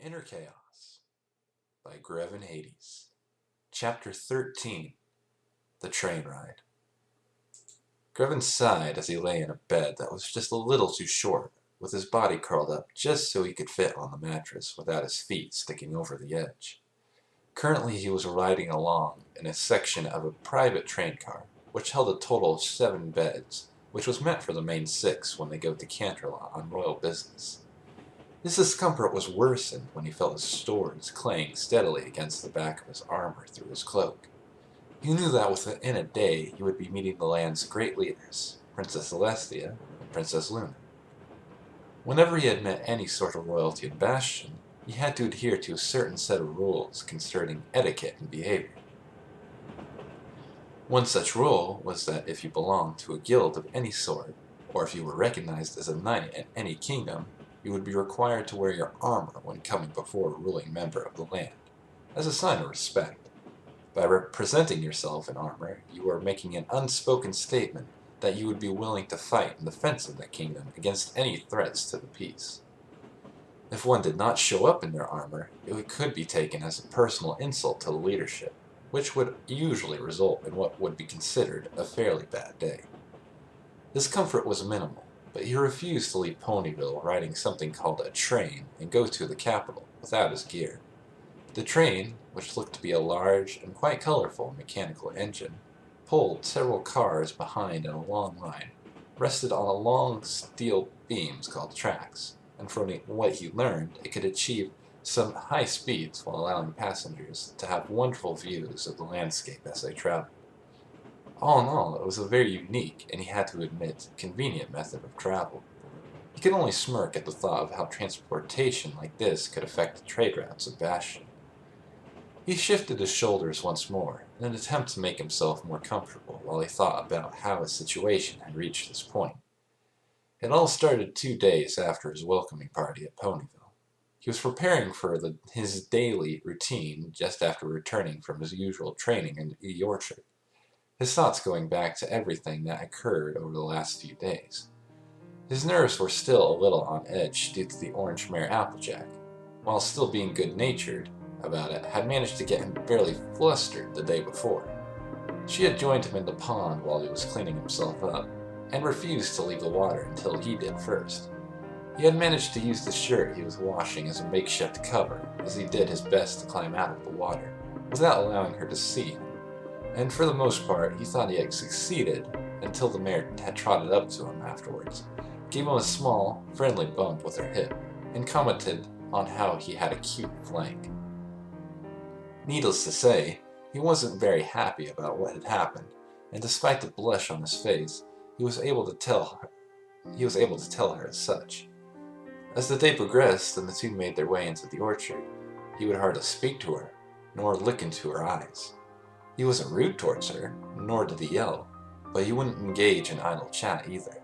Inner Chaos by Greven Hades. Chapter 13. The Train Ride. Greven sighed as he lay in a bed that was just a little too short, with his body curled up just so he could fit on the mattress without his feet sticking over the edge. Currently he was riding along in a section of a private train car, which held a total of 7 beds, which was meant for the main 6 when they go to Canterlot on royal business. His discomfort was worsened when he felt his swords clang steadily against the back of his armor through his cloak. He knew that within a day he would be meeting the land's great leaders, Princess Celestia and Princess Luna. Whenever he had met any sort of royalty in Bastion, he had to adhere to a certain set of rules concerning etiquette and behavior. One such rule was that if you belonged to a guild of any sort, or if you were recognized as a knight in any kingdom, you would be required to wear your armor when coming before a ruling member of the land, as a sign of respect. By representing yourself in armor, you were making an unspoken statement that you would be willing to fight in defense of that kingdom against any threats to the peace. If one did not show up in their armor, it could be taken as a personal insult to the leadership, which would usually result in what would be considered a fairly bad day. His comfort was minimal, but he refused to leave Ponyville riding something called a train and go to the capital without his gear. The train, which looked to be a large and quite colorful mechanical engine, pulled several cars behind in a long line, rested on a long steel beams called tracks, and from what he learned, it could achieve some high speeds while allowing passengers to have wonderful views of the landscape as they traveled. All in all, it was a very unique, and he had to admit, convenient method of travel. He could only smirk at the thought of how transportation like this could affect the trade routes of Bastion. He shifted his shoulders once more, in an attempt to make himself more comfortable while he thought about how his situation had reached this point. It all started 2 days after his welcoming party at Ponyville. He was preparing for his daily routine just after returning from his usual training in the orchard, his thoughts going back to everything that occurred over the last few days. His nerves were still a little on edge due to the orange mare Applejack, while still being good-natured about it, had managed to get him fairly flustered the day before. She had joined him in the pond while he was cleaning himself up, and refused to leave the water until he did first. He had managed to use the shirt he was washing as a makeshift cover, as he did his best to climb out of the water, without allowing her to see him, and for the most part he thought he had succeeded until the mare had trotted up to him afterwards, gave him a small, friendly bump with her hip, and commented on how he had a cute flank. Needless to say, he wasn't very happy about what had happened, and despite the blush on his face, he was able to tell her as such. As the day progressed and the two made their way into the orchard, he would hardly speak to her, nor look into her eyes. He wasn't rude towards her, nor did he yell, but he wouldn't engage in idle chat either.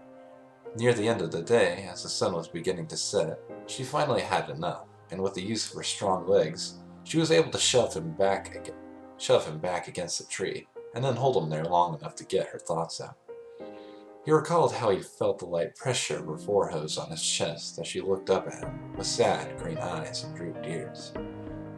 Near the end of the day, as the sun was beginning to set, she finally had enough, and with the use of her strong legs, she was able to shove him back against the tree, and then hold him there long enough to get her thoughts out. He recalled how he felt the light pressure of her forehead on his chest as she looked up at him with sad green eyes and drooped ears.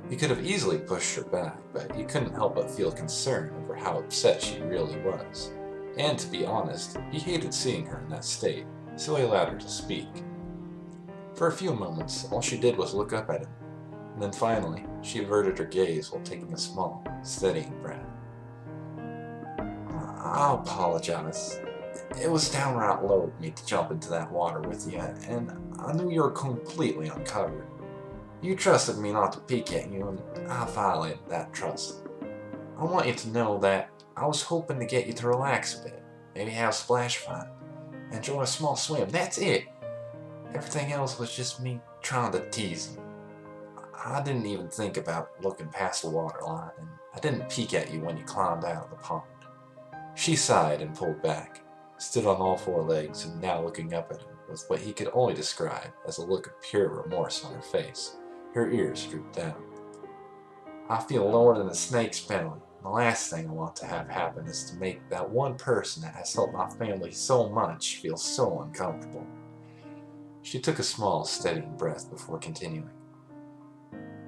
He could have easily pushed her back, but he couldn't help but feel concern over how upset she really was. And to be honest, he hated seeing her in that state, so he allowed her to speak. For a few moments, all she did was look up at him, and then finally, she averted her gaze while taking a small, steadying breath. "I apologize. It was downright low of me to jump into that water with you, and I knew you were completely uncovered. You trusted me not to peek at you, and I violated that trust. I want you to know that I was hoping to get you to relax a bit, maybe have a splash fight, enjoy a small swim. That's it. Everything else was just me trying to tease you. I didn't even think about looking past the waterline, and I didn't peek at you when you climbed out of the pond." She sighed and pulled back, stood on all 4 legs, and now looking up at him with what he could only describe as a look of pure remorse on her face. Her ears drooped down. "I feel lower than a snake's belly. The last thing I want to have happen is to make that one person that has helped my family so much feel so uncomfortable." She took a small, steadying breath before continuing.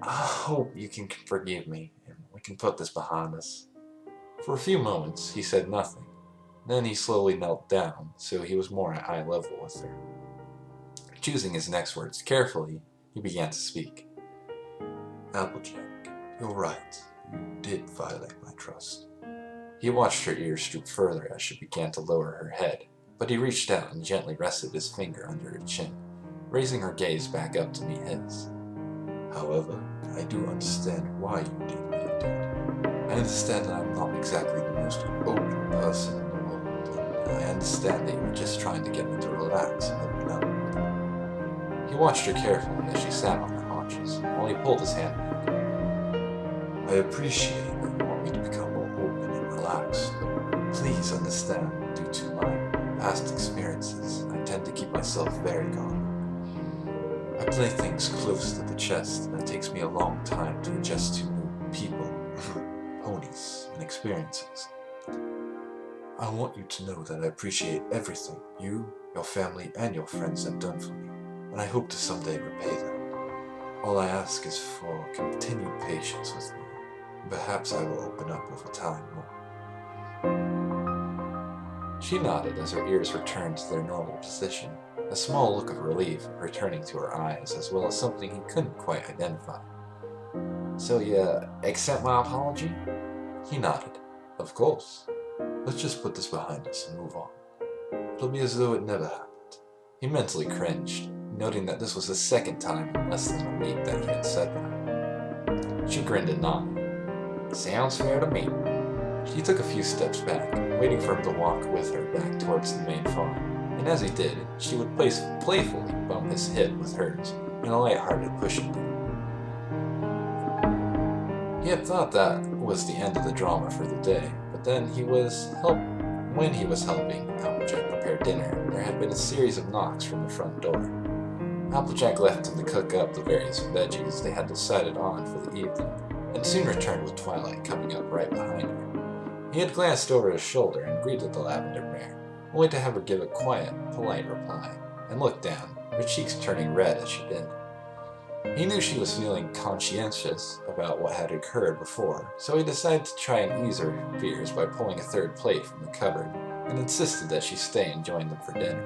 I hope you can forgive me, and we can put this behind us. For a few moments, he said nothing. Then he slowly knelt down, so he was more at eye level with her. Choosing his next words carefully, he began to speak. Applejack, you're right. You did violate my trust. He watched her ears droop further as she began to lower her head, but he reached out and gently rested his finger under her chin, raising her gaze back up to meet his. However, I do understand why you did what you did. I understand that I'm not exactly the most open person in the world, and I understand that you were just trying to get me to relax and open up. He watched her carefully as she sat on her haunches, while he pulled his hand back. I appreciate that you want me to become more open and relaxed, but please understand, due to my past experiences, I tend to keep myself very guarded. I play things close to the chest, and it takes me a long time to adjust to new people, ponies, and experiences. I want you to know that I appreciate everything you, your family, and your friends have done for me, and I hope to someday repay them. All I ask is for continued patience with me, and perhaps I will open up over time more. She nodded as her ears returned to their normal position, a small look of relief returning to her eyes, as well as something he couldn't quite identify. So you accept my apology? He nodded. Of course. Let's just put this behind us and move on. It'll be as though it never happened. He mentally cringed, noting that this was the second time in less than a week that he had said that. She grinned and nodded. Sounds fair to me. She took a few steps back, waiting for him to walk with her back towards the main farm, and as he did, she would playfully bump his hip with hers in a light-hearted pushing move. He had thought that was the end of the drama for the day, but then when he was helping Applejack prepare dinner, there had been a series of knocks from the front door. Applejack left him to cook up the various veggies they had decided on for the evening, and soon returned with Twilight coming up right behind her. He had glanced over his shoulder and greeted the lavender mare, only to have her give a quiet, polite reply, and look down, her cheeks turning red as she did. He knew she was feeling conscientious about what had occurred before, so he decided to try and ease her fears by pulling a third plate from the cupboard, and insisted that she stay and join them for dinner.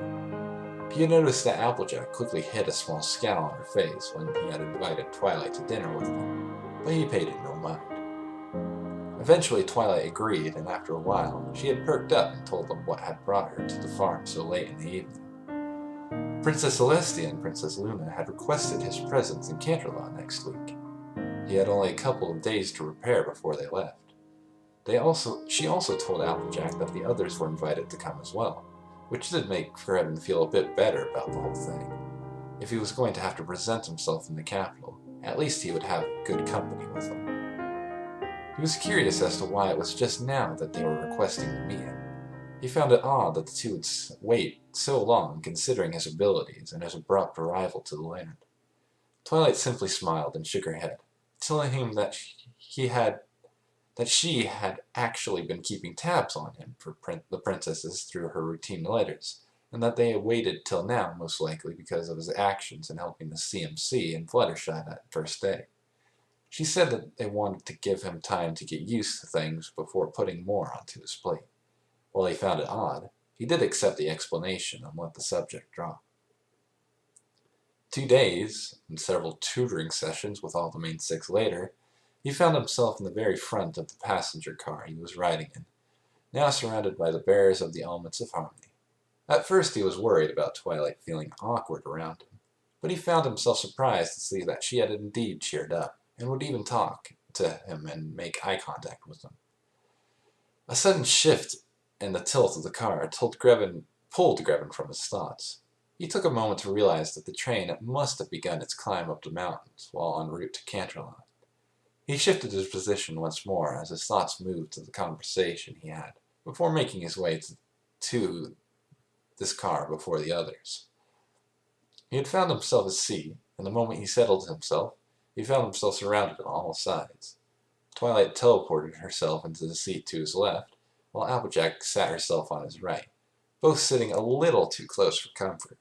He had noticed that Applejack quickly hid a small scowl on her face when he had invited Twilight to dinner with them, but he paid it no mind. Eventually Twilight agreed, and after a while, she had perked up and told them what had brought her to the farm so late in the evening. Princess Celestia and Princess Luna had requested his presence in Canterlot next week. He had only a couple of days to prepare before they left. She also told Applejack that the others were invited to come as well, which did make for him feel a bit better about the whole thing. If he was going to have to present himself in the capital, at least he would have good company with him. He was curious as to why it was just now that they were requesting to meet him. He found it odd that the two would wait so long, considering his abilities and his abrupt arrival to the land. Twilight simply smiled and shook her head, telling him that she had actually been keeping tabs on him for the princesses through her routine letters, and that they had waited till now most likely because of his actions in helping the CMC in Fluttershy that first day. She said that they wanted to give him time to get used to things before putting more onto his plate. While he found it odd, he did accept the explanation and let the subject drop. 2 days, and several tutoring sessions with all the main 6 later, he found himself in the very front of the passenger car he was riding in, now surrounded by the bearers of the elements of harmony. At first he was worried about Twilight feeling awkward around him, but he found himself surprised to see that she had indeed cheered up, and would even talk to him and make eye contact with him. A sudden shift in the tilt of the car pulled Grevin from his thoughts. He took a moment to realize that the train must have begun its climb up the mountains while en route to Canterlot. He shifted his position once more as his thoughts moved to the conversation he had, before making his way to this car before the others. He had found himself a seat, and the moment he settled himself, he found himself surrounded on all sides. Twilight teleported herself into the seat to his left, while Applejack sat herself on his right, both sitting a little too close for comfort.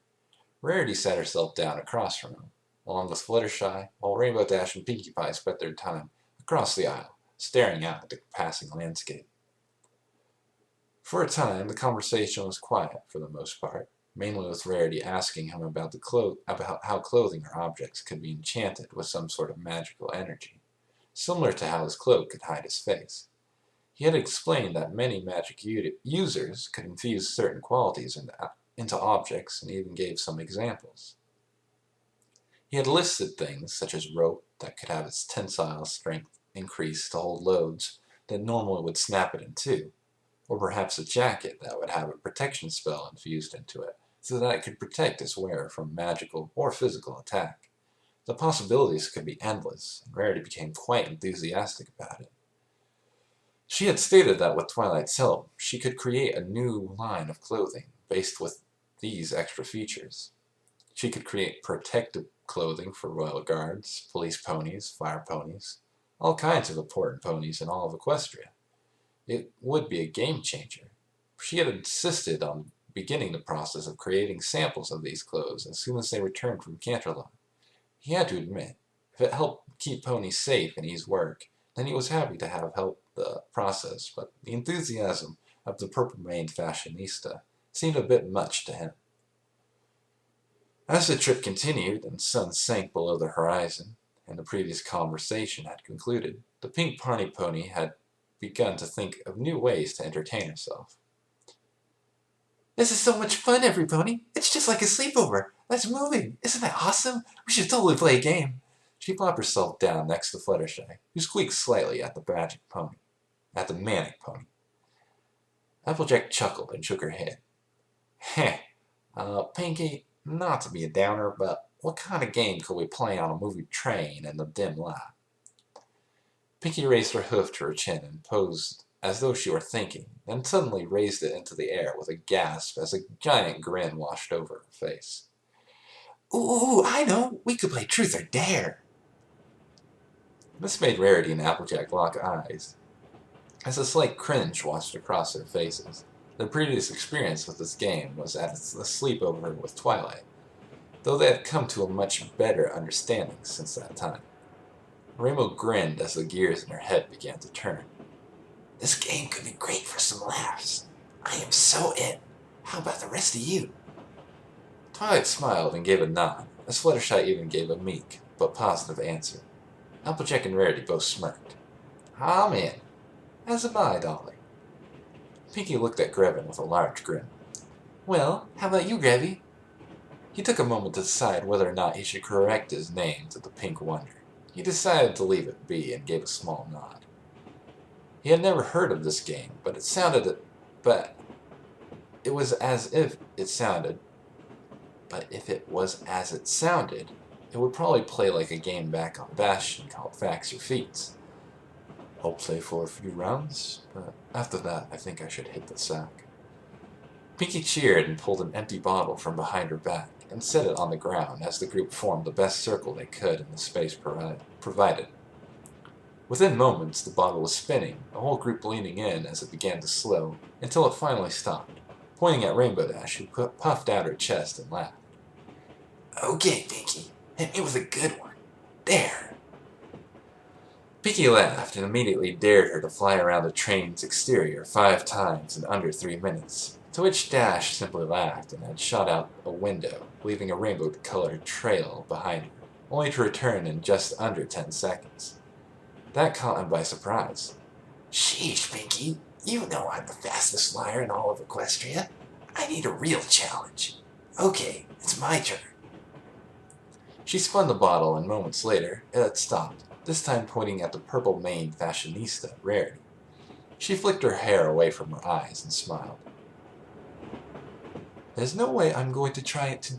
Rarity sat herself down across from him, along with Fluttershy, while Rainbow Dash and Pinkie Pie spent their time across the aisle, staring out at the passing landscape. For a time, the conversation was quiet for the most part, mainly with Rarity asking him about how clothing or objects could be enchanted with some sort of magical energy, similar to how his cloak could hide his face. He had explained that many magic users could infuse certain qualities into objects, and even gave some examples. He had listed things such as rope that could have its tensile strength increased to hold loads that normally would snap it in two, or perhaps a jacket that would have a protection spell infused into it, so that it could protect its wearer from magical or physical attack. The possibilities could be endless, and Rarity became quite enthusiastic about it. She had stated that with Twilight's help, she could create a new line of clothing based with these extra features. She could create protective clothing for royal guards, police ponies, fire ponies, all kinds of important ponies in all of Equestria. It would be a game changer. She had insisted on beginning the process of creating samples of these clothes as soon as they returned from Canterlot. He had to admit, if it helped keep ponies safe and ease work, then he was happy to have helped the process, but the enthusiasm of the purple-maned fashionista seemed a bit much to him. As the trip continued and the sun sank below the horizon, and the previous conversation had concluded, the pink Party Pony had begun to think of new ways to entertain herself. "This is so much fun, every pony! It's just like a sleepover! That's moving! Isn't that awesome? We should totally play a game!" She plopped herself down next to Fluttershy, who squeaked slightly at the manic pony. Applejack chuckled and shook her head. "Heh, Pinkie, not to be a downer, but what kind of game could we play on a moving train in the dim light?" Pinkie raised her hoof to her chin and posed as though she were thinking, then suddenly raised it into the air with a gasp as a giant grin washed over her face. "Ooh, I know! We could play Truth or Dare!" This made Rarity and Applejack lock eyes, as a slight cringe washed across their faces. Their previous experience with this game was at a sleepover with Twilight, though they had come to a much better understanding since that time. Rainbow grinned as the gears in her head began to turn. "This game could be great for some laughs. I am so in. How about the rest of you?" Twilight smiled and gave a nod, as Fluttershy even gave a meek but positive answer. Applejack and Rarity both smirked. "I'm in. As am I, darling." Pinkie looked at Grevin with a large grin. "Well, how about you, Grevy?" He took a moment to decide whether or not he should correct his name to the Pink Wonder. He decided to leave it be and gave a small nod. He had never heard of this game, but it was as it sounded, it would probably play like a game back on Bastion called Facts or Feats. "I'll play for a few rounds, but after that I think I should hit the sack." Pinkie cheered and pulled an empty bottle from behind her back and set it on the ground as the group formed the best circle they could in the space provided. Within moments, the bottle was spinning, the whole group leaning in as it began to slow, until it finally stopped, pointing at Rainbow Dash, who puffed out her chest and laughed. "Okay, Pinkie, hit me with a good one. There!" Pinkie laughed and immediately dared her to fly around the train's exterior 5 times in under 3 minutes, to which Dash simply laughed and then shot out a window, leaving a rainbow-colored trail behind her, only to return in just under 10 seconds. That caught him by surprise. "Sheesh, Pinkie, you know I'm the fastest flyer in all of Equestria. I need a real challenge. Okay, it's my turn." She spun the bottle, and moments later, it had stopped, this time pointing at the purple-maned fashionista, Rarity. She flicked her hair away from her eyes and smiled. "There's no way I'm going to try to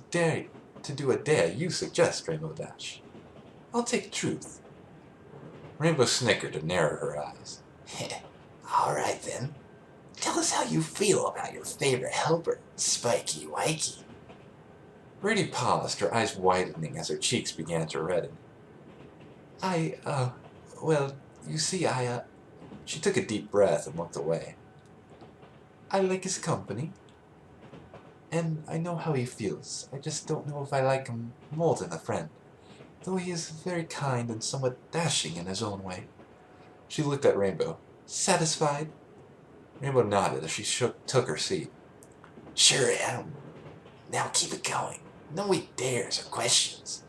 do a dare you suggest, Rainbow Dash. I'll take Truth." Rainbow snickered and narrowed her eyes. "All right, then. Tell us how you feel about your favorite helper, Spiky Wikey." Rarity paused, her eyes widening as her cheeks began to redden. Well, you see, She took a deep breath and looked away. "I like his company. And I know how he feels. I just don't know if I like him more than a friend. though he is very kind and somewhat dashing in his own way. She looked at Rainbow. Satisfied? Rainbow nodded as she took her seat. Sure am. Now keep it going. No dares or questions.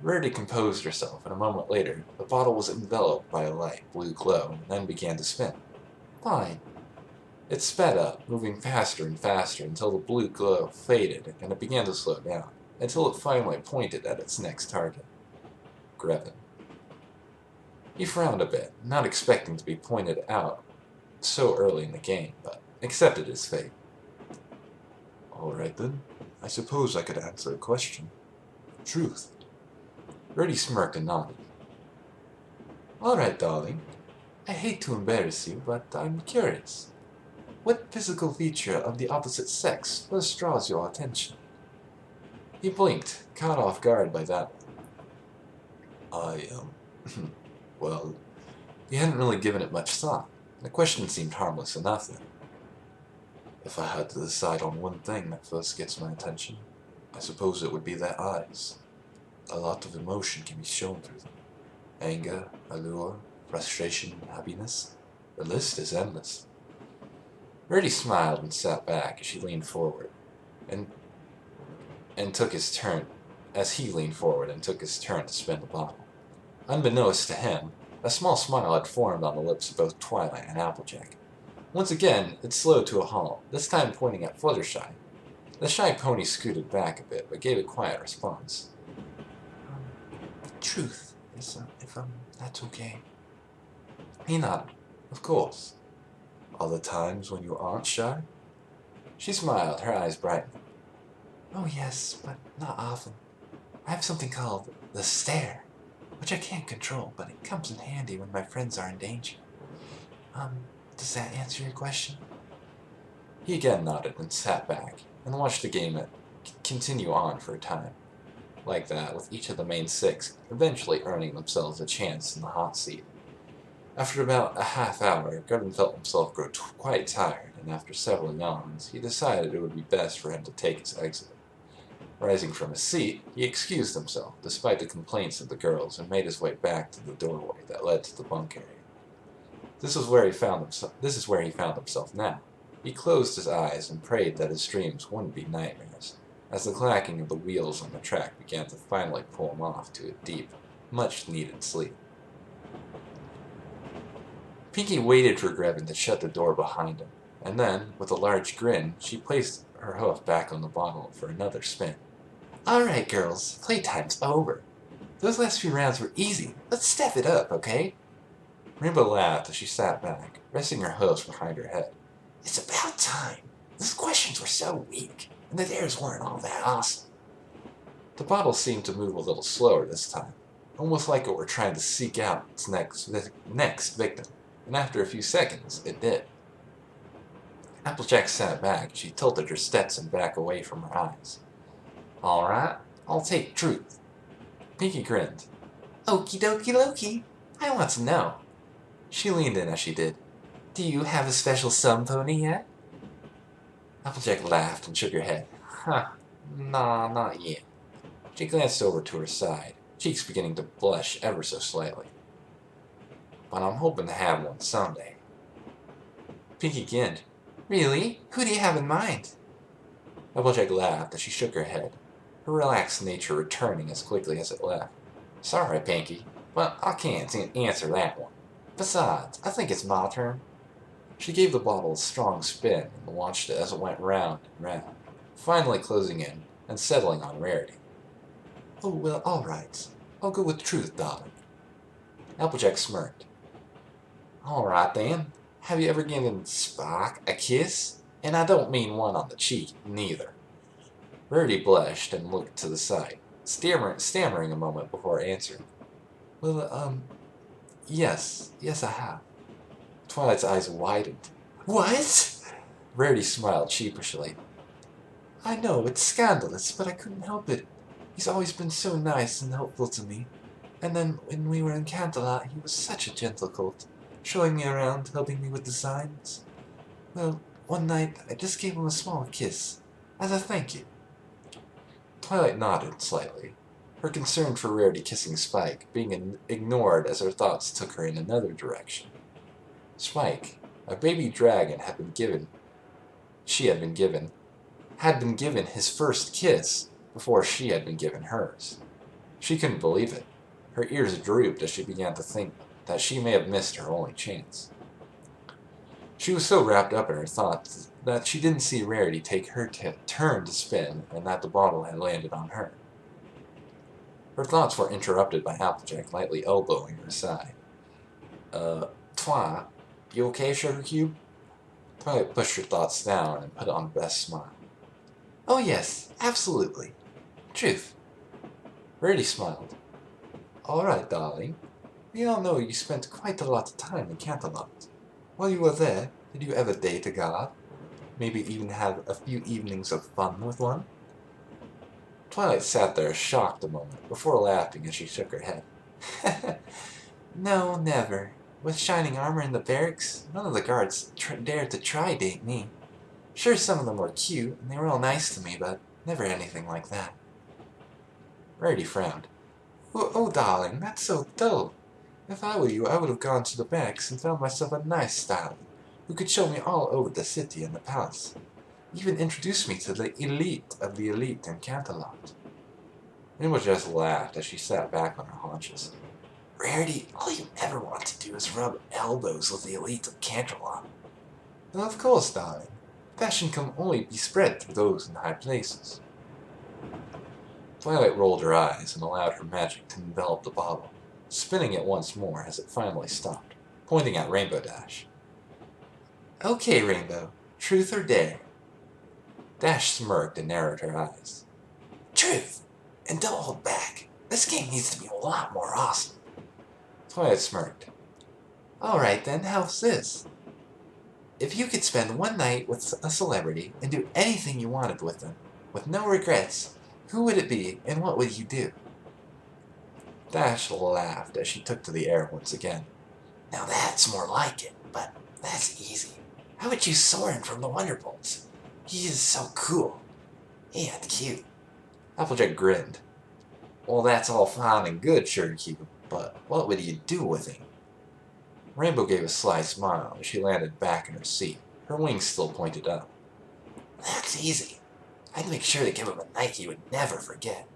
Rarity composed herself, and a moment later, the bottle was enveloped by a light blue glow and then began to spin. Fine. It sped up, moving faster and faster until the blue glow faded and it began to slow down, until it finally pointed at its next target. Grevin. He frowned a bit, not expecting to be pointed out so early in the game, but accepted his fate. All right then, I suppose I could answer a question. Truth. Rarity smirked and nodded. All right, darling. I hate to embarrass you, but I'm curious. What physical feature of the opposite sex first draws your attention? He blinked, caught off guard by that one. Well, he hadn't really given it much thought. The question seemed harmless enough then. If I had to decide on one thing that first gets my attention, I suppose it would be their eyes. A lot of emotion can be shown through them. Anger, allure, frustration, happiness. The list is endless. Rarity smiled and sat back as she leaned forward, and took his turn, as he leaned forward and took his turn to spin the bottle. Unbeknownst to him, a small smile had formed on the lips of both Twilight and Applejack. Once again, it slowed to a halt, this time pointing at Fluttershy. The shy pony scooted back a bit, but gave a quiet response. Truth, if that's okay. He nodded. Of course. All the times when you aren't shy? She smiled, her eyes brightening. Oh yes, but not often. I have something called the stare, which I can't control, but it comes in handy when my friends are in danger. Does that answer your question? He again nodded and sat back, and watched the game continue on for a time. Like that, with each of the main six eventually earning themselves a chance in the hot seat. After about a half hour, Grevin felt himself grow quite tired, and after several yawns, he decided it would be best for him to take his exit. Rising from his seat, he excused himself, despite the complaints of the girls, and made his way back to the doorway that led to the bunk area. This is where he found himself now. He closed his eyes and prayed that his dreams wouldn't be nightmares, as the clacking of the wheels on the track began to finally pull him off to a deep, much-needed sleep. Pinkie waited for Grevin to shut the door behind him, and then, with a large grin, she placed her hoof back on the bottle for another spin. All right, girls, playtime's over. Those last few rounds were easy. Let's step it up, okay? Rainbow laughed as she sat back, resting her hoofs behind her head. It's about time. Those questions were so weak, and the dares weren't all that awesome. The bottle seemed to move a little slower this time, almost like it were trying to seek out its next victim, and after a few seconds, it did. Applejack sat back as she tilted her Stetson back away from her eyes. All right, I'll take truth. Pinkie grinned. Okie dokie Loki. I want to know. She leaned in as she did. Do you have a special sun pony yet? Applejack laughed and shook her head. Nah, not yet. She glanced over to her side, cheeks beginning to blush ever so slightly. But I'm hoping to have one someday. Pinkie grinned. Really? Who do you have in mind? Applejack laughed as she shook her head, her relaxed nature returning as quickly as it left. Sorry, Pinkie, but I can't answer that one. Besides, I think it's my turn. She gave the bottle a strong spin and watched it as it went round and round, finally closing in and settling on Rarity. Oh, well, all right. I'll go with truth, darling. Applejack smirked. All right, then. Have you ever given Spock a kiss? And I don't mean one on the cheek, neither. Rarity blushed and looked to the side, stammering a moment before answering. Well, yes, I have. Twilight's eyes widened. What? Rarity smiled sheepishly. I know, it's scandalous, but I couldn't help it. He's always been so nice and helpful to me. And then, when we were in Canterlot, he was such a gentle colt, showing me around, helping me with designs. Well, one night, I just gave him a small kiss, as a thank you. Twilight nodded slightly. her concern for Rarity kissing Spike being ignored as her thoughts took her in another direction. Spike, a baby dragon had been given his first kiss before she had been given hers. She couldn't believe it. Her ears drooped as she began to think that she may have missed her only chance. She was so wrapped up in her thoughts that she didn't see Rarity take her turn to spin and that the bottle had landed on her. Her thoughts were interrupted by Applejack lightly elbowing her side. Toi, you okay, Sugar Cube? Twilight pushed her thoughts down and put on the best smile. Oh yes, absolutely. Truth. Rarity smiled. All right, darling. We all know you spent quite a lot of time in Canterlot. While you were there, did you ever date a god? Maybe even have a few evenings of fun with one? Twilight sat there shocked a moment before laughing as she shook her head. No, never. With shining armor in the barracks, none of the guards dared to try date me. Sure, some of them were cute, and they were all nice to me, but never anything like that. Rarity frowned. Oh, darling, that's so dull. If I were you, I would have gone to the barracks and found myself a nice starling who could show me all over the city and the palace. Even introduce me to the elite of the elite in Canterlot. Rainbow just laughed as she sat back on her haunches. Rarity, all you ever want to do is rub elbows with the elite of Canterlot. Well, of course, darling. Fashion can only be spread through those in high places. Twilight rolled her eyes and allowed her magic to envelop the bottle, spinning it once more as it finally stopped, pointing at Rainbow Dash. Okay, Rainbow. Truth or dare? Dash smirked and narrowed her eyes. Truth! And don't hold back. This game needs to be a lot more awesome. Twilight smirked. Alright then, how's this? If you could spend one night with a celebrity and do anything you wanted with them, with no regrets, who would it be and what would you do? Dash laughed as she took to the air once again. Now that's more like it, but that's easy. How would you Soren from the Wonderbolts? He is so cool. And cute. Applejack grinned. Well, that's all fine and good, Sugar Cube, but what would you do with him? Rainbow gave a sly smile as she landed back in her seat, her wings still pointed up. That's easy. I'd make sure to give him a night he would never forget.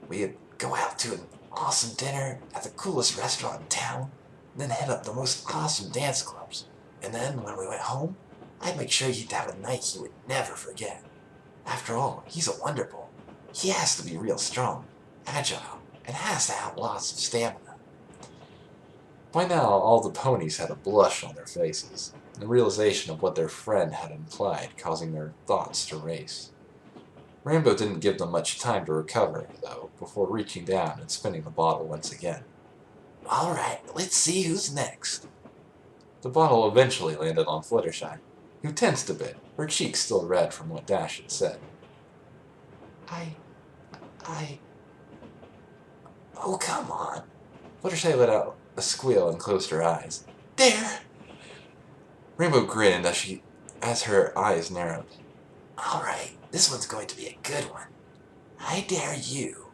We'd go out to an awesome dinner at the coolest restaurant in town, then hit up the most awesome dance clubs. And then, when we went home, I'd make sure he'd have a night he would never forget. After all, he's a Wonderbolt. He has to be real strong, agile, and has to have lots of stamina. By now, all the ponies had a blush on their faces, the realization of what their friend had implied causing their thoughts to race. Rainbow didn't give them much time to recover, though, before reaching down and spinning the bottle once again. Alright, let's see who's next. The bottle eventually landed on Fluttershy, who tensed a bit, her cheeks still red from what Dash had said. Oh, come on. Fluttershy let out a squeal and closed her eyes. There! Rainbow grinned as her eyes narrowed. Alright, this one's going to be a good one. I dare you.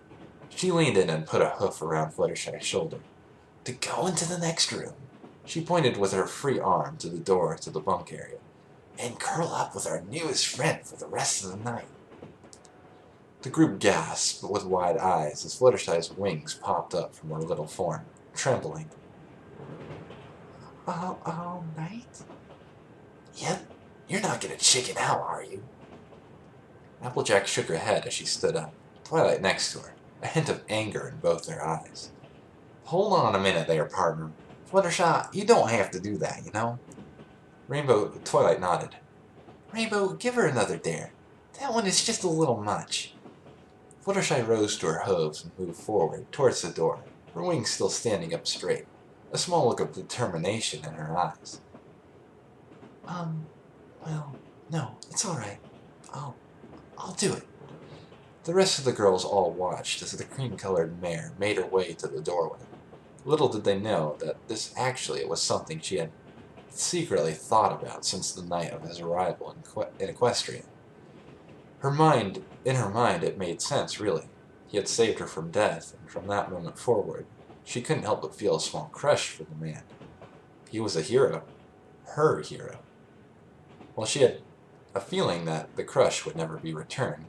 She leaned in and put a hoof around Fluttershy's shoulder. To go into the next room. She pointed with her free arm to the door to the bunk area. And curl up with our newest friend for the rest of the night. The group gasped with wide eyes as Fluttershy's wings popped up from her little form, trembling. All night? Yep. You're not gonna chicken out, are you? Applejack shook her head as she stood up, Twilight next to her, a hint of anger in both their eyes. Hold on a minute there, partner. Fluttershy, you don't have to do that, you know? Twilight nodded. Rainbow, give her another dare. That one is just a little much. Fluttershy rose to her hooves and moved forward, towards the door, her wings still standing up straight, a small look of determination in her eyes. Well, no, it's alright. I'll do it. The rest of the girls all watched as the cream-colored mare made her way to the doorway. Little did they know that this actually was something she had secretly thought about since the night of his arrival in Equestria. In her mind, it made sense, really. He had saved her from death, and from that moment forward, she couldn't help but feel a small crush for the man. He was a hero. Her hero. While she had a feeling that the crush would never be returned,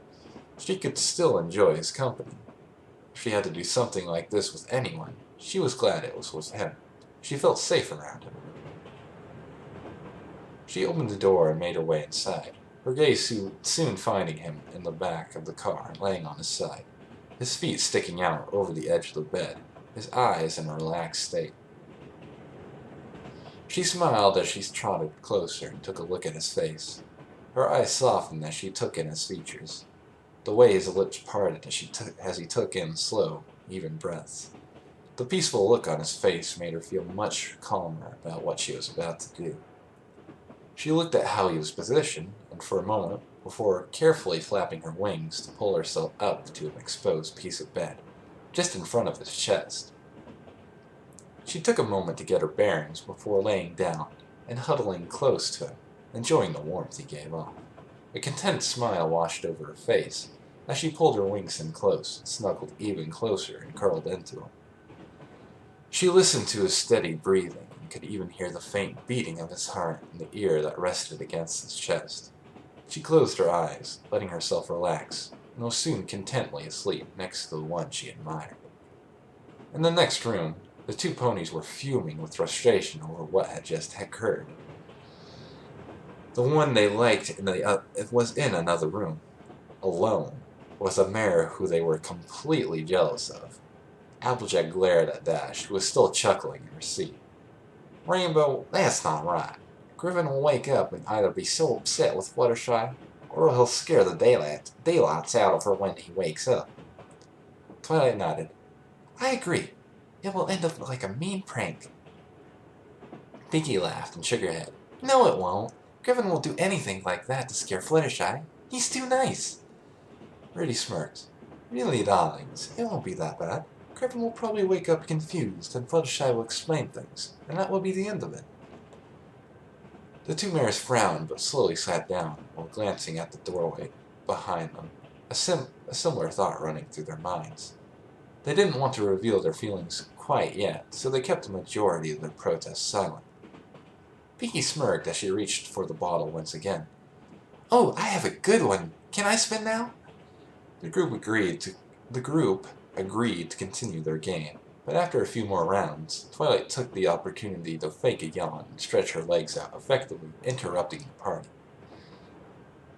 she could still enjoy his company. If she had to do something like this with anyone, she was glad it was with him. She felt safe around him. She opened the door and made her way inside, her gaze soon finding him in the back of the car, laying on his side, his feet sticking out over the edge of the bed, his eyes in a relaxed state. She smiled as she trotted closer and took a look at his face. Her eyes softened as she took in his features, the way his lips parted as he took in slow, even breaths. The peaceful look on his face made her feel much calmer about what she was about to do. She looked at how he was positioned, and for a moment, before carefully flapping her wings to pull herself up to an exposed piece of bed, just in front of his chest. She took a moment to get her bearings before laying down and huddling close to him, enjoying the warmth he gave off. A content smile washed over her face as she pulled her wings in close and snuggled even closer and curled into him. She listened to his steady breathing and could even hear the faint beating of his heart in the ear that rested against his chest. She closed her eyes, letting herself relax, and was soon contently asleep next to the one she admired. In the next room, the two ponies were fuming with frustration over what had just occurred. The one they liked was in another room, alone, with a mare who they were completely jealous of. Applejack glared at Dash, who was still chuckling in her seat. "Rainbow, that's not right. Griffin will wake up and either be so upset with Fluttershy, or he'll scare the daylights out of her when he wakes up." Twilight nodded. "I agree. It will end up like a mean prank." Pinkie laughed and shook her head. "No, it won't. Griffin will do anything like that to scare Fluttershy. He's too nice." Rudy smirked. "Really, darlings, it won't be that bad. Griffin will probably wake up confused, and Fluttershy will explain things, and that will be the end of it." The two mares frowned, but slowly sat down, while glancing at the doorway behind them, a similar thought running through their minds. They didn't want to reveal their feelings quite yet, so they kept the majority of their protests silent. Pinkie smirked as she reached for the bottle once again. "Oh, I have a good one. Can I spin now?" The group agreed to continue their game, but after a few more rounds, Twilight took the opportunity to fake a yawn and stretch her legs out, effectively interrupting the party.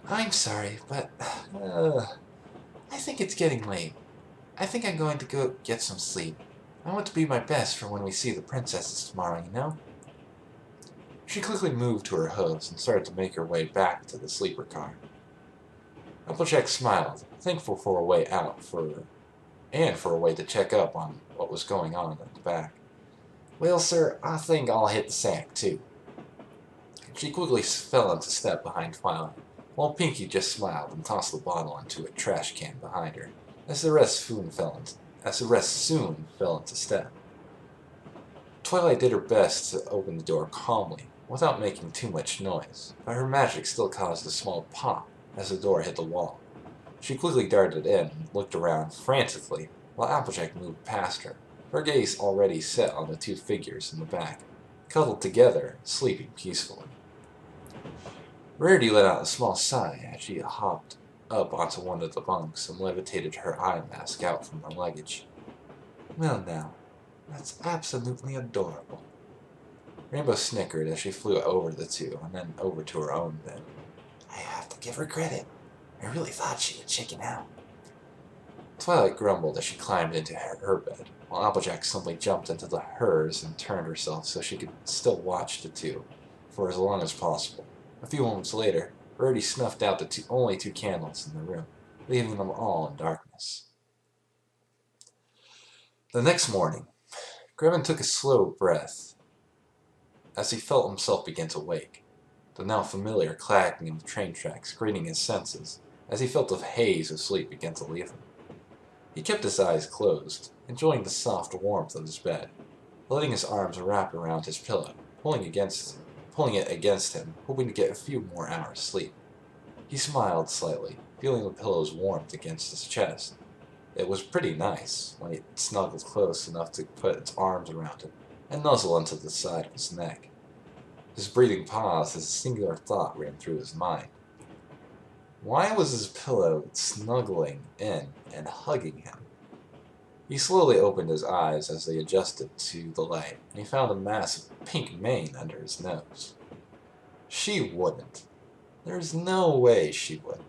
"I'm sorry, but I think it's getting late. I think I'm going to go get some sleep. I want to be my best for when we see the princesses tomorrow, you know?" She quickly moved to her hooves and started to make her way back to the sleeper car. Applejack smiled, thankful for a way out and for a way to check up on what was going on at the back. "Well, sir, I think I'll hit the sack, too." She quickly fell into step behind Twilight, while Pinkie just smiled and tossed the bottle into a trash can behind her, as the rest soon fell into step. Twilight did her best to open the door calmly, without making too much noise, but her magic still caused a small pop as the door hit the wall. She quickly darted in and looked around frantically, while Applejack moved past her, her gaze already set on the two figures in the back, cuddled together, sleeping peacefully. Rarity let out a small sigh as she hopped up onto one of the bunks and levitated her eye mask out from her luggage. "Well now, that's absolutely adorable." Rainbow snickered as she flew over the two and then over to her own bed. "I have to give her credit. I really thought she would chicken out." Twilight grumbled as she climbed into her bed, while Applejack simply jumped into hers and turned herself so she could still watch the two for as long as possible. A few moments later, Rarity snuffed out the only two candles in the room, leaving them all in darkness. The next morning, Griffin took a slow breath as he felt himself begin to wake, the now familiar clacking of train tracks grating his senses as he felt the haze of sleep begin to leave him. He kept his eyes closed, enjoying the soft warmth of his bed, letting his arms wrap around his pillow, pulling it against him, hoping to get a few more hours' sleep. He smiled slightly, feeling the pillow's warmth against his chest. It was pretty nice when he snuggled close enough to put its arms around him and nuzzle into the side of his neck. His breathing paused as a singular thought ran through his mind. Why was his pillow snuggling in and hugging him? He slowly opened his eyes as they adjusted to the light, and he found a mass of pink mane under his nose. She wouldn't. There's no way she would.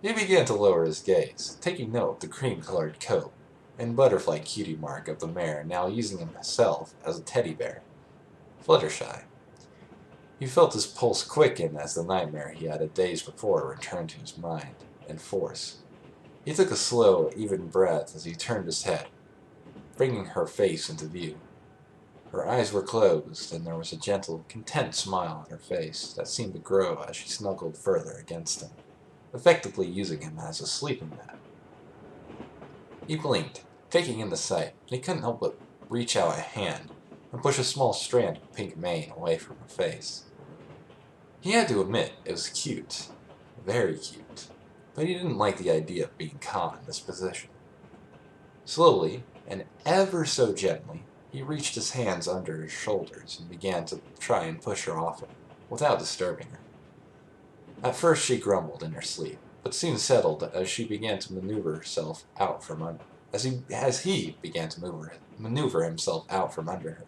He began to lower his gaze, taking note of the cream-colored coat and butterfly cutie mark of the mare now using himself as a teddy bear. Fluttershy. He felt his pulse quicken as the nightmare he had a days before returned to his mind in force. He took a slow, even breath as he turned his head, bringing her face into view. Her eyes were closed, and there was a gentle, content smile on her face that seemed to grow as she snuggled further against him, effectively using him as a sleeping mat. He blinked, taking in the sight, and he couldn't help but reach out a hand and push a small strand of pink mane away from her face. He had to admit it was cute, very cute, but he didn't like the idea of being caught in this position. Slowly, and ever so gently, he reached his hands under his shoulders and began to try and push her off him, without disturbing her. At first she grumbled in her sleep, but soon settled as she began to maneuver herself out from under as he began to maneuver himself out from under her.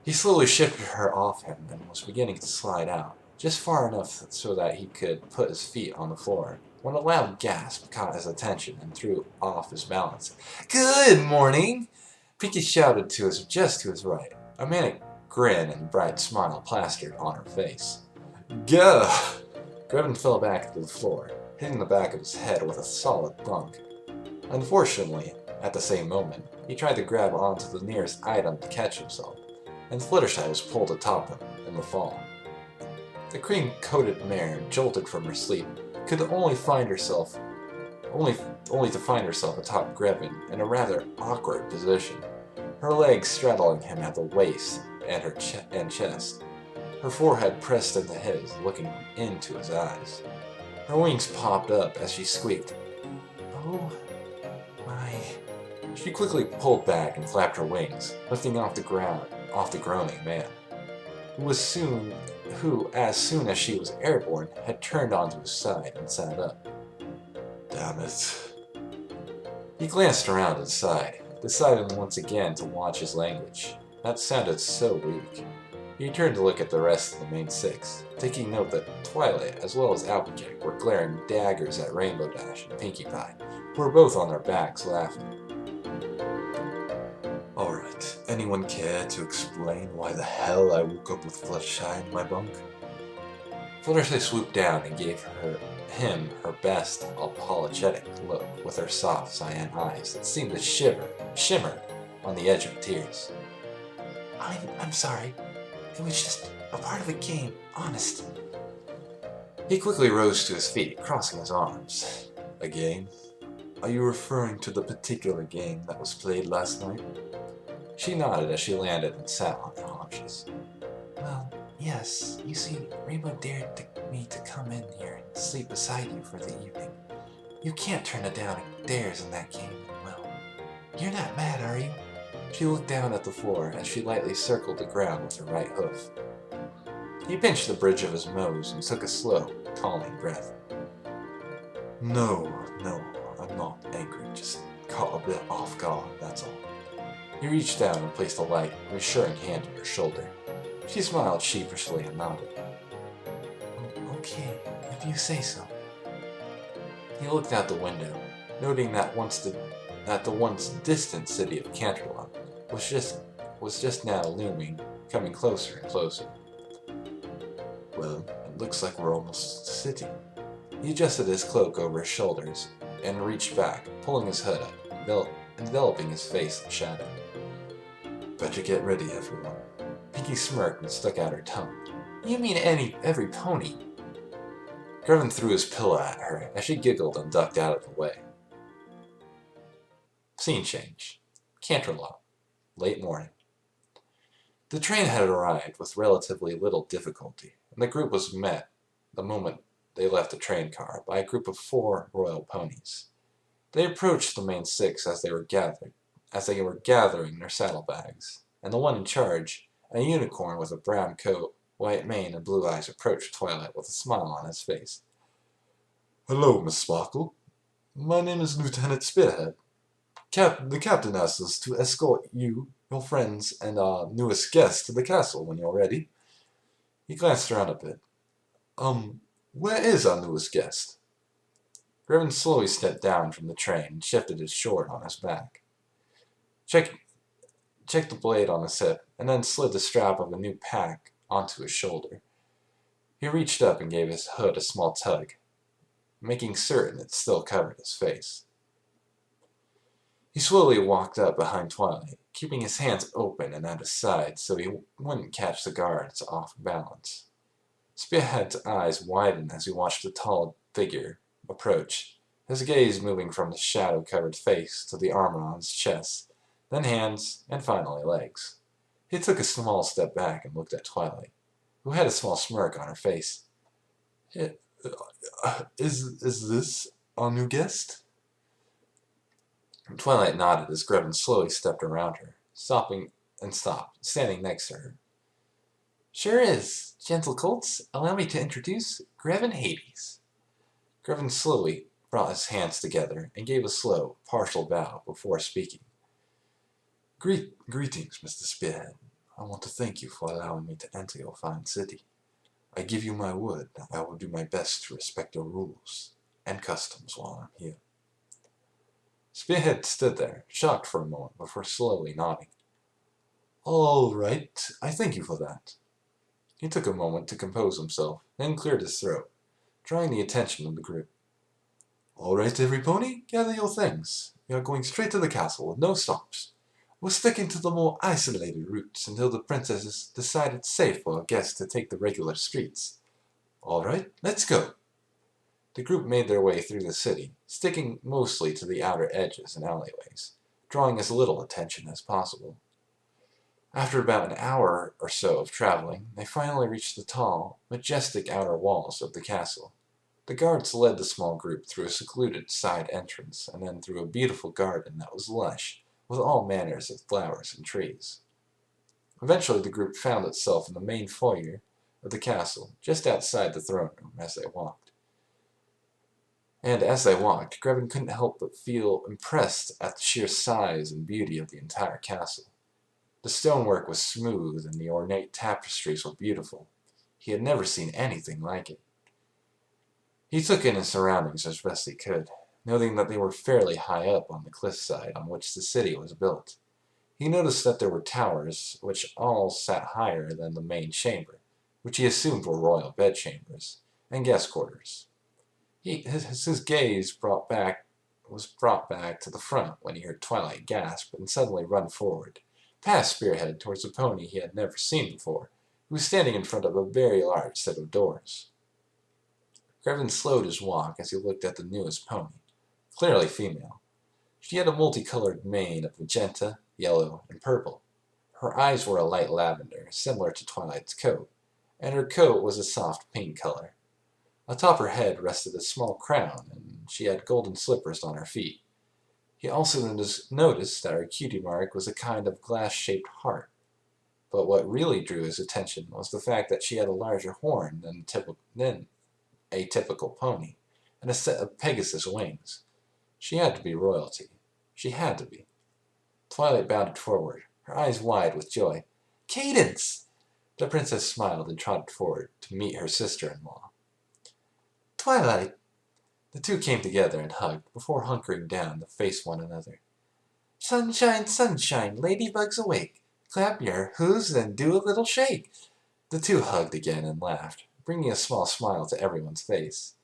He slowly shifted her off him and was beginning to slide out, just far enough so that he could put his feet on the floor, when a loud gasp caught his attention and threw off his balance. "Good morning!" Pinky shouted just to his right, a manic grin and bright smile plastered on her face. "Go!" Grevin fell back to the floor, hitting the back of his head with a solid thunk. Unfortunately, at the same moment, he tried to grab onto the nearest item to catch himself, and Fluttershy was pulled atop him in the fall. The cream-coated mare, jolted from her sleep, could only to find herself atop Grevin in a rather awkward position, her legs straddling him at the waist and her chest, her forehead pressed into his, looking into his eyes. Her wings popped up as she squeaked, "Oh my." She quickly pulled back and flapped her wings, lifting off the groaning man, who, as soon as she was airborne, had turned onto his side and sat up. Damn it. He glanced around and sighed, deciding once again to watch his language. That sounded so weak. He turned to look at the rest of the main six, taking note that Twilight as well as Applejack were glaring daggers at Rainbow Dash and Pinkie Pie, who were both on their backs laughing. Alright, anyone care to explain why the hell I woke up with Fluttershy in my bunk? Fluttershy swooped down and gave him her best apologetic look with her soft cyan eyes that seemed to shimmer on the edge of tears. I'm sorry. It was just a part of a game, honest. He quickly rose to his feet, crossing his arms. A game? Are you referring to the particular game that was played last night? She nodded as she landed and sat on her haunches. Well, yes. You see, Rainbow dared me to come in here and sleep beside you for the evening. You can't turn it down if dares in that game, well. You're not mad, are you? She looked down at the floor as she lightly circled the ground with her right hoof. He pinched the bridge of his nose and took a slow, calming breath. No, I'm not angry, just caught a bit off guard, that's all. He reached down and placed a light, reassuring hand on her shoulder. She smiled sheepishly and nodded. Okay, if you say so. He looked out the window, noting that the once distant city of Canterlot was just now looming, coming closer and closer. Well, it looks like we're almost to the city. He adjusted his cloak over his shoulders and reached back, pulling his hood up, enveloping his face in shadow. Better get ready, everyone. Pinky smirked and stuck out her tongue. You mean every pony? Grevin threw his pillow at her as she giggled and ducked out of the way. Scene change. Canterlot. Late morning. The train had arrived with relatively little difficulty, and the group was met, the moment they left the train car, by a group of 4 royal ponies. They approached the main six as they were gathering their saddlebags, and the one in charge, a unicorn with a brown coat, white mane, and blue eyes, approached Twilight with a smile on his face. "Hello, Miss Sparkle. My name is Lieutenant Spearhead. The captain asked us to escort you, your friends, and our newest guest to the castle when you're ready." He glanced around a bit. Where is our newest guest?" Grevin slowly stepped down from the train and shifted his sword on his back. Checked the blade on his hip, and then slid the strap of a new pack onto his shoulder. He reached up and gave his hood a small tug, making certain it still covered his face. He slowly walked up behind Twilight, keeping his hands open and at his side so he wouldn't catch the guards off balance. Spearhead's eyes widened as he watched the tall figure approach, his gaze moving from the shadow-covered face to the armor on his chest, then hands, and finally legs. He took a small step back and looked at Twilight, who had a small smirk on her face. Is this our new guest?" Twilight nodded as Grevin slowly stepped around her, stopped, standing next to her. "Sure is. Gentle colts, allow me to introduce Grevin Hades." Grevin slowly brought his hands together and gave a slow, partial bow before speaking. Greetings, Mr. Spearhead. I want to thank you for allowing me to enter your fine city. I give you my word that I will do my best to respect your rules and customs while I'm here." Spearhead stood there, shocked for a moment before slowly nodding. "All right, I thank you for that." He took a moment to compose himself, then cleared his throat, drawing the attention of the group. "All right, every pony, gather your things. We are going straight to the castle with no stops. We're sticking to the more isolated routes until the princesses decide it's safe for our guests to take the regular streets. All right, let's go." The group made their way through the city, sticking mostly to the outer edges and alleyways, drawing as little attention as possible. After about an hour or so of traveling, they finally reached the tall, majestic outer walls of the castle. The guards led the small group through a secluded side entrance and then through a beautiful garden that was lush, with all manners of flowers and trees. Eventually the group found itself in the main foyer of the castle, just outside the throne room as they walked. Grevin couldn't help but feel impressed at the sheer size and beauty of the entire castle. The stonework was smooth and the ornate tapestries were beautiful. He had never seen anything like it. He took in his surroundings as best he could, noting that they were fairly high up on the cliffside on which the city was built. He noticed that there were towers which all sat higher than the main chamber, which he assumed were royal bedchambers, and guest quarters. His gaze was brought back to the front when he heard Twilight gasp and suddenly run forward, past Spearhead towards a pony he had never seen before, who was standing in front of a very large set of doors. Grevin slowed his walk as he looked at the newest pony, clearly female. She had a multicolored mane of magenta, yellow, and purple. Her eyes were a light lavender, similar to Twilight's coat, and her coat was a soft pink color. Atop her head rested a small crown, and she had golden slippers on her feet. He also noticed that her cutie mark was a kind of glass-shaped heart. But what really drew his attention was the fact that she had a larger horn than a typical pony, and a set of Pegasus wings. She had to be royalty. She had to be. Twilight bounded forward, her eyes wide with joy. "Cadence!" The princess smiled and trotted forward to meet her sister-in-law. "Twilight!" The two came together and hugged, before hunkering down to face one another. "Sunshine, sunshine, ladybugs awake. Clap your hooves and do a little shake." The two hugged again and laughed, bringing a small smile to everyone's face.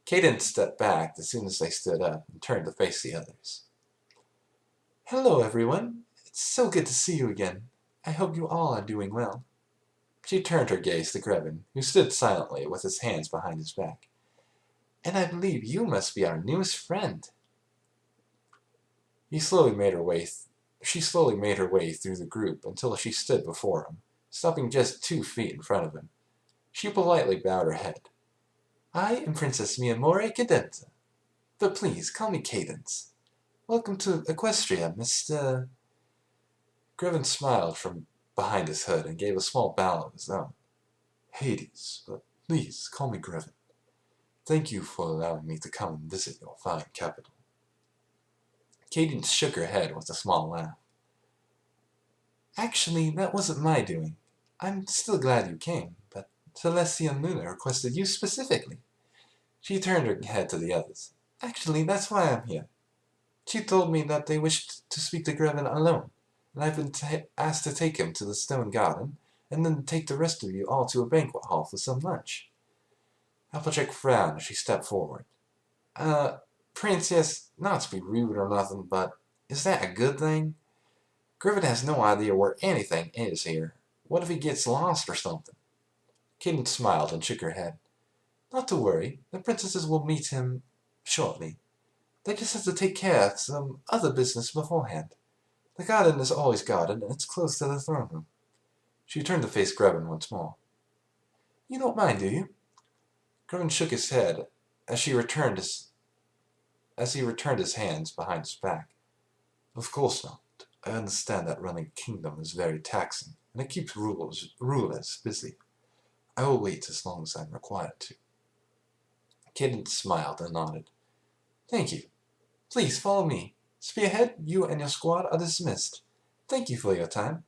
Cadence stepped back as soon as they stood up and turned to face the others. "Hello, everyone. It's so good to see you again. I hope you all are doing well." She turned her gaze to Grevin, who stood silently with his hands behind his back. "And I believe you must be our newest friend." She slowly made her way through the group until she stood before him, stopping just 2 feet in front of him. She politely bowed her head. "I am Princess Shimomura Cadence." But please, call me Cadence. Welcome to Equestria, Mr. Grevin smiled from behind his hood and gave a small bow of his own. Hades, but please call me Grevin. Thank you for allowing me to come and visit your fine capital. Cadence shook her head with a small laugh. Actually, that wasn't my doing. I'm still glad you came, but Celestia Luna requested you specifically. She turned her head to the others. Actually, that's why I'm here. She told me that they wished to speak to Grevin alone, and I've been asked to take him to the Stone Garden, and then take the rest of you all to a banquet hall for some lunch. Applejack frowned as she stepped forward. Princess, not to be rude or nothing, but is that a good thing? Grevin has no idea where anything is here. What if he gets lost or something? Cadence smiled and shook her head. Not to worry, the princesses will meet him shortly. They just have to take care of some other business beforehand. The garden is always guarded, and it's close to the throne room. She turned to face Grevin once more. You don't mind, do you? Grevin shook his head as he returned his hands behind his back. Of course not. I understand that running a kingdom is very taxing, and it keeps rulers busy. I will wait as long as I'm required to. Cadence smiled and nodded. Thank you. Please follow me. Spearhead, you and your squad are dismissed. Thank you for your time.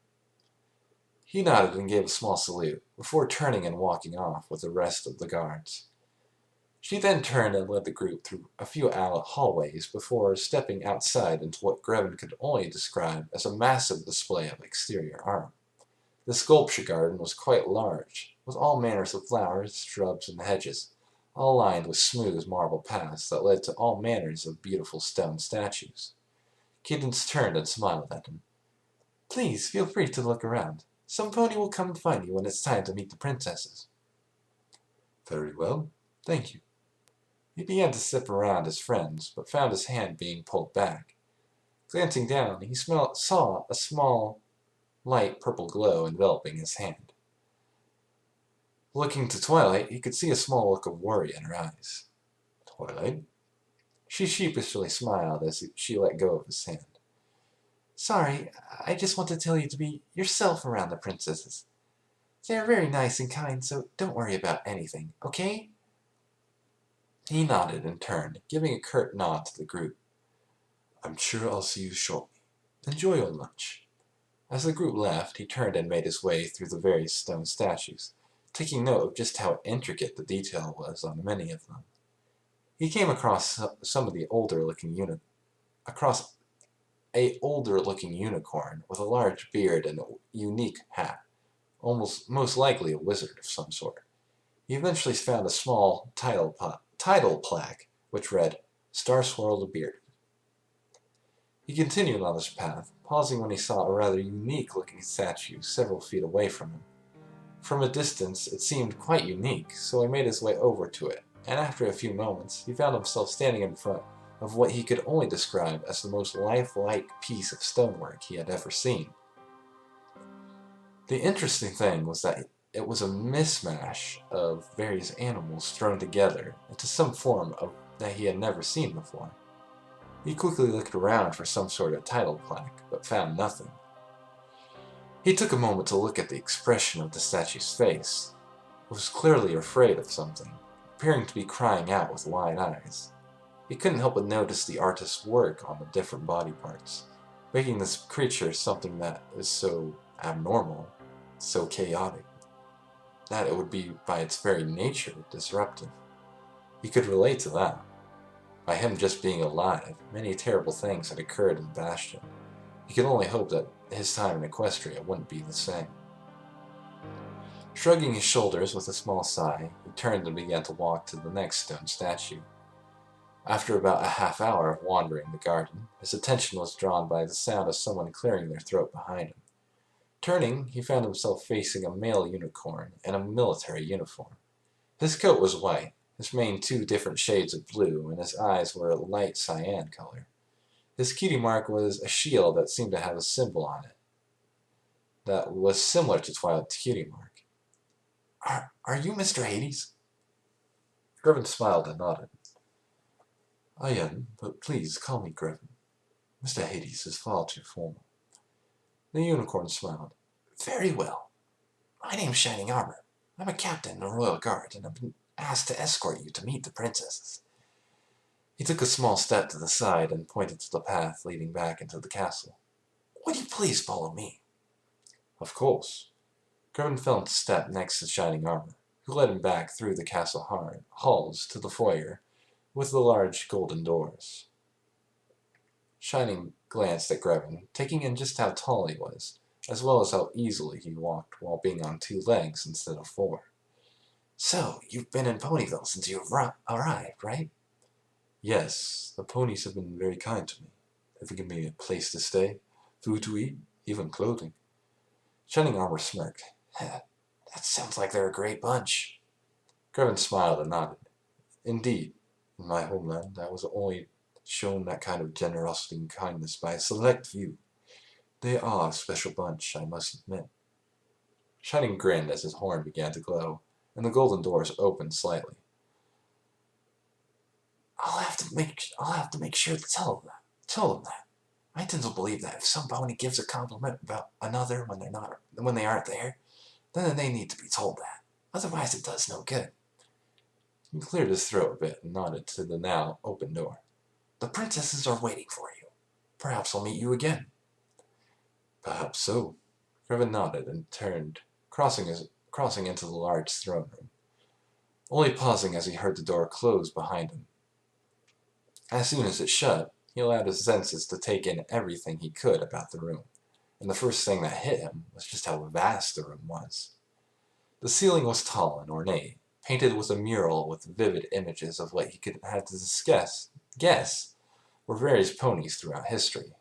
He nodded and gave a small salute, before turning and walking off with the rest of the guards. She then turned and led the group through a few hallways before stepping outside into what Grevin could only describe as a massive display of exterior art. The sculpture garden was quite large, with all manners of flowers, shrubs, and hedges, all lined with smooth marble paths that led to all manners of beautiful stone statues. Cadence turned and smiled at him. Please, feel free to look around. Some pony will come and find you when it's time to meet the princesses. Very well. Thank you. He began to step around his friends, but found his hand being pulled back. Glancing down, he saw a small, light purple glow enveloping his hand. Looking to Twilight, he could see a small look of worry in her eyes. Twilight? She sheepishly smiled as she let go of his hand. Sorry, I just want to tell you to be yourself around the princesses. They are very nice and kind, so don't worry about anything, okay? He nodded and turned, giving a curt nod to the group. I'm sure I'll see you shortly. Enjoy your lunch. As the group left, he turned and made his way through the various stone statues, taking note of just how intricate the detail was on many of them. He came across a older-looking unicorn with a large beard and a unique hat, most likely a wizard of some sort. He eventually found a small title plaque, which read, Star-Swirled Beard. He continued on his path, pausing when he saw a rather unique-looking statue several feet away from him. From a distance, it seemed quite unique, so he made his way over to it, and after a few moments, he found himself standing in front of what he could only describe as the most lifelike piece of stonework he had ever seen. The interesting thing was that it was a mismatch of various animals thrown together into some form that he had never seen before. He quickly looked around for some sort of title plaque, but found nothing. He took a moment to look at the expression of the statue's face. It was clearly afraid of something, appearing to be crying out with wide eyes. He couldn't help but notice the artist's work on the different body parts, making this creature something that is so abnormal, so chaotic, that it would be by its very nature disruptive. He could relate to that. By him just being alive, many terrible things had occurred in Bastion. He could only hope that his time in Equestria wouldn't be the same. Shrugging his shoulders with a small sigh, he turned and began to walk to the next stone statue. After about a half hour of wandering the garden, his attention was drawn by the sound of someone clearing their throat behind him. Turning, he found himself facing a male unicorn in a military uniform. His coat was white, his mane 2 different shades of blue, and his eyes were a light cyan color. His cutie mark was a shield that seemed to have a symbol on it that was similar to Twilight's cutie mark. Are you Mr. Hades? Grevin smiled and nodded. I am, but please call me Grevin. Mr. Hades is far too formal. The unicorn smiled. Very well. My name's Shining Armor. I'm a captain in the Royal Guard, and I've been asked to escort you to meet the princesses. He took a small step to the side and pointed to the path leading back into the castle. Would you please follow me? Of course. Grevin fell into step next to Shining Armor, who led him back through the castle halls to the foyer with the large golden doors. Shining glanced at Grevin, taking in just how tall he was, as well as how easily he walked while being on 2 legs instead of 4. So, you've been in Ponyville since you arrived, right? Yes, the ponies have been very kind to me. They've given me a place to stay, food to eat, even clothing. Shining Armor smirked. That sounds like they're a great bunch. Grevin smiled and nodded. Indeed, in my homeland, I was only shown that kind of generosity and kindness by a select few. They are a special bunch, I must admit. Shining grinned as his horn began to glow, and the golden doors opened slightly. I'll have to make sure to tell them that. I tend to believe that if some pony gives a compliment about another when they aren't there, then they need to be told that. Otherwise it does no good. He cleared his throat a bit and nodded to the now open door. The princesses are waiting for you. Perhaps I'll meet you again. Perhaps so. Grevin nodded and turned, crossing into the large throne room, only pausing as he heard the door close behind him. As soon as it shut, he allowed his senses to take in everything he could about the room, and the first thing that hit him was just how vast the room was. The ceiling was tall and ornate, painted with a mural with vivid images of what he could have to guess were various ponies throughout history.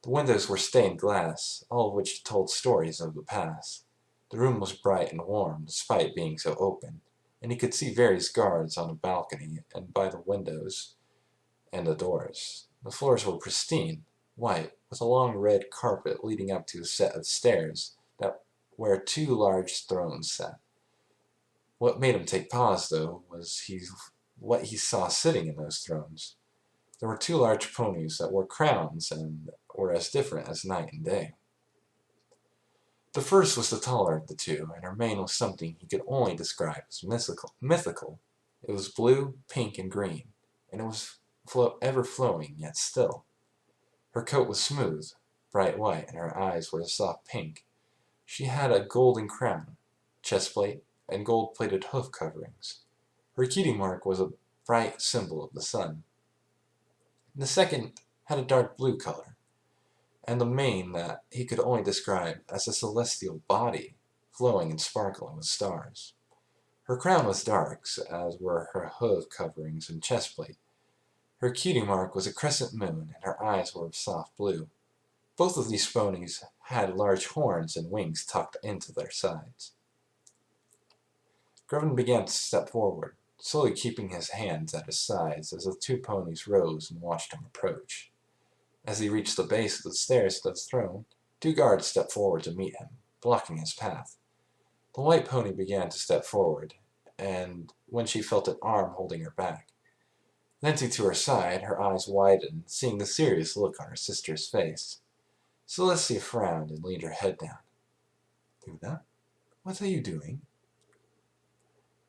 The windows were stained glass, all of which told stories of the past. The room was bright and warm, despite being so open, and he could see various guards on a balcony and by the windows and the doors. The floors were pristine, white, with a long red carpet leading up to a set of stairs where 2 large thrones sat. What made him take pause, though, was what he saw sitting in those thrones. There were 2 large ponies that wore crowns and were as different as night and day. The first was the taller of the 2, and her mane was something he could only describe as mythical. It was blue, pink, and green, and it was ever-flowing yet still. Her coat was smooth, bright white, and her eyes were a soft pink. She had a golden crown, chestplate, and gold-plated hoof coverings. Her cutie mark was a bright symbol of the sun. The second had a dark blue color, and the mane that he could only describe as a celestial body, flowing and sparkling with stars. Her crown was dark, as were her hoof coverings and chestplate. Her cutie mark was a crescent moon, and her eyes were of soft blue. Both of these ponies had large horns and wings tucked into their sides. Grevin began to step forward, slowly keeping his hands at his sides as the 2 ponies rose and watched him approach. As he reached the base of the stairs to the throne, 2 guards stepped forward to meet him, blocking his path. The white pony began to step forward, and when she felt an arm holding her back, glancing to her side, her eyes widened, seeing the serious look on her sister's face. Celestia frowned and leaned her head down. Luna, what are you doing?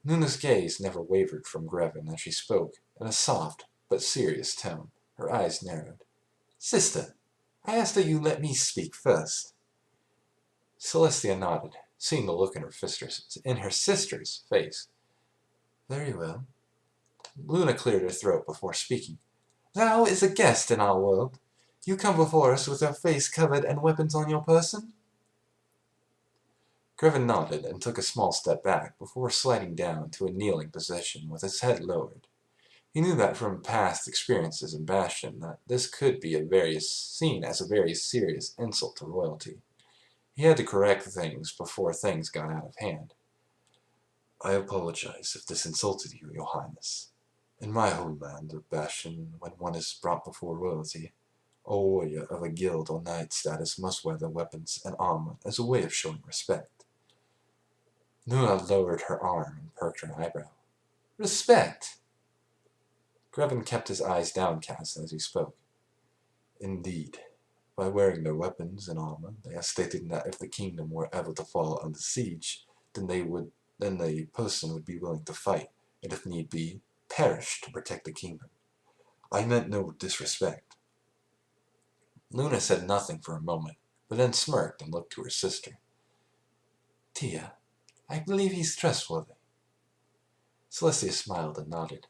Luna's gaze never wavered from Grevin as she spoke, in a soft but serious tone. Her eyes narrowed. Sister, I ask that you let me speak first. Celestia nodded, seeing the look in her sister's face. Very well. Luna cleared her throat before speaking. Thou is a guest in our world. You come before us with your face covered and weapons on your person? Grevin nodded and took a small step back before sliding down to a kneeling position with his head lowered. He knew that from past experiences in Bastion that this could be seen as a very serious insult to royalty. He had to correct things before things got out of hand. I apologize if this insulted you, Your Highness. In my homeland of Bastion, when one is brought before royalty, a warrior of a guild or knight status must wear their weapons and armor as a way of showing respect. Luna lowered her arm and perked her eyebrow. Respect? Grevin kept his eyes downcast as he spoke. Indeed, by wearing their weapons and armor, they are stating that if the kingdom were ever to fall under siege, then the person would be willing to fight, and if need be, perish to protect the kingdom. I meant no disrespect. Luna said nothing for a moment, but then smirked and looked to her sister. Tia, I believe he's trustworthy. Celestia smiled and nodded.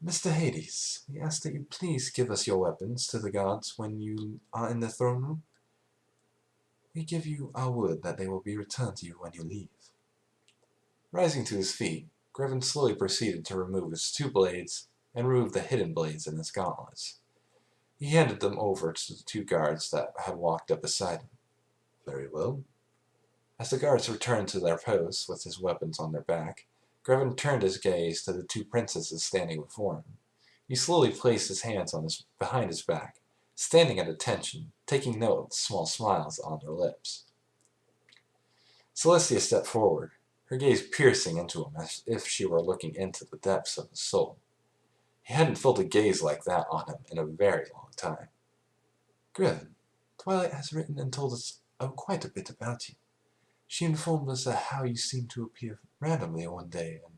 Mr. Hades, we ask that you please give us your weapons to the gods when you are in the throne room. We give you our word that they will be returned to you when you leave. Rising to his feet, Grevin slowly proceeded to remove his two blades and remove the hidden blades in his gauntlets. He handed them over to the two guards that had walked up beside him. Very well. As the guards returned to their posts with his weapons on their back, Grevin turned his gaze to the two princesses standing before him. He slowly placed his hands behind his back, standing at attention, taking note of the small smiles on their lips. Celestia stepped forward, her gaze piercing into him as if she were looking into the depths of his soul. He hadn't felt a gaze like that on him in a very long time. Grevin, Twilight has written and told us quite a bit about you. She informed us that how you seemed to appear randomly one day, and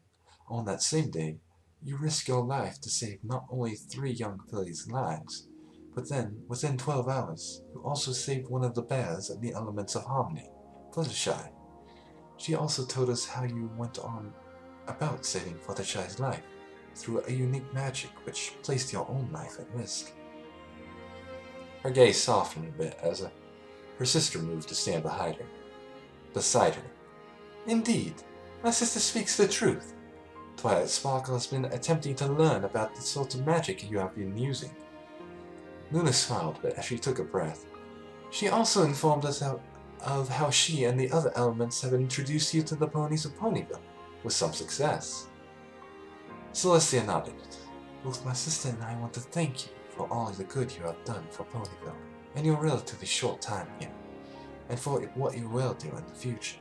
on that same day, you risked your life to save not only 3 young fillies' lives, but then, within 12 hours, you also saved one of the bears of the Elements of Harmony, Fluttershy. She also told us how you went on about saving Fluttershy's life, through a unique magic which placed your own life at risk. Her gaze softened a bit as her sister moved to stand beside her. Indeed, my sister speaks the truth. Twilight Sparkle has been attempting to learn about the sort of magic you have been using. Luna smiled a bit as she took a breath. She also informed us of how she and the other elements have introduced you to the ponies of Ponyville, with some success. Celestia nodded. Both my sister and I want to thank you for all the good you have done for Ponyville, and your relatively short time here, and for what you will do in the future.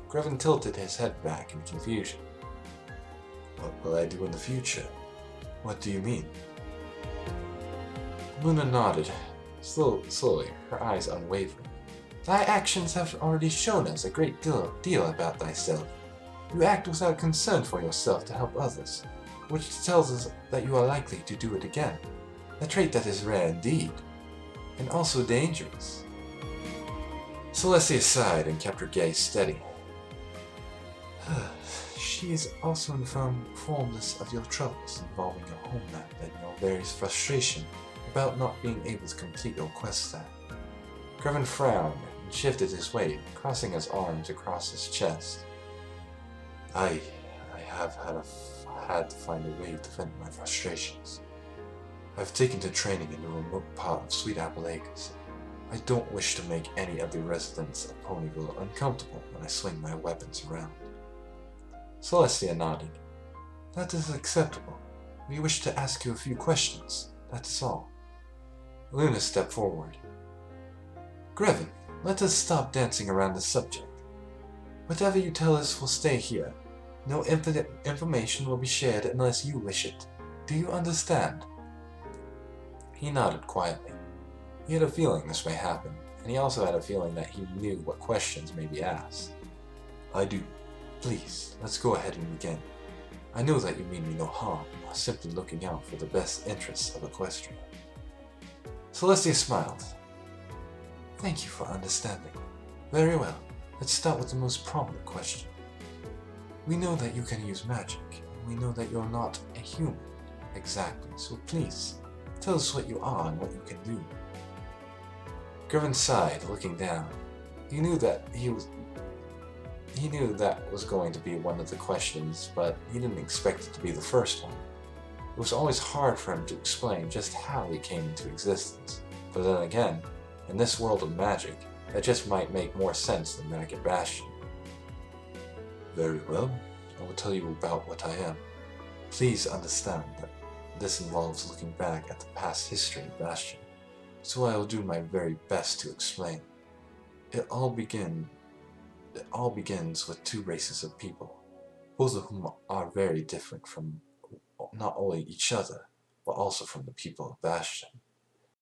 Grevin tilted his head back in confusion. What will I do in the future? What do you mean? Luna nodded, slowly, her eyes unwavering. Thy actions have already shown us a great deal about thyself. You act without concern for yourself to help others, which tells us that you are likely to do it again, a trait that is rare indeed, and also dangerous. Celestia sighed and kept her gaze steady. She is also informed us of your troubles involving your homeland and your various frustration about not being able to complete your quest there. Grevin frowned and shifted his weight, crossing his arms across his chest. I have had to find a way to vent my frustrations. I've taken to training in a remote part of Sweet Apple Acres. I don't wish to make any of the residents of Ponyville uncomfortable when I swing my weapons around. Celestia nodded. That is acceptable. We wish to ask you a few questions, that is all. Luna stepped forward. Grevin, let us stop dancing around the subject. Whatever you tell us will stay here. No information will be shared unless you wish it. Do you understand? He nodded quietly. He had a feeling this may happen, and he also had a feeling that he knew what questions may be asked. I do. Please, let's go ahead and begin. I know that you mean me no harm, you are simply looking out for the best interests of Equestria. Celestia smiled. Thank you for understanding. Very well, let's start with the most prominent question. We know that you can use magic, and we know that you're not a human. Exactly, so please, tell us what you are and what you can do. Grevin sighed, looking down. He knew that was going to be one of the questions, but he didn't expect it to be the first one. It was always hard for him to explain just how he came into existence. But then again, in this world of magic, that just might make more sense than Maggot Bastion. Very well, I will tell you about what I am. Please understand that this involves looking back at the past history of Bastion, so I will do my very best to explain. It all begins with 2 races of people, both of whom are very different from not only each other, but also from the people of Bastion.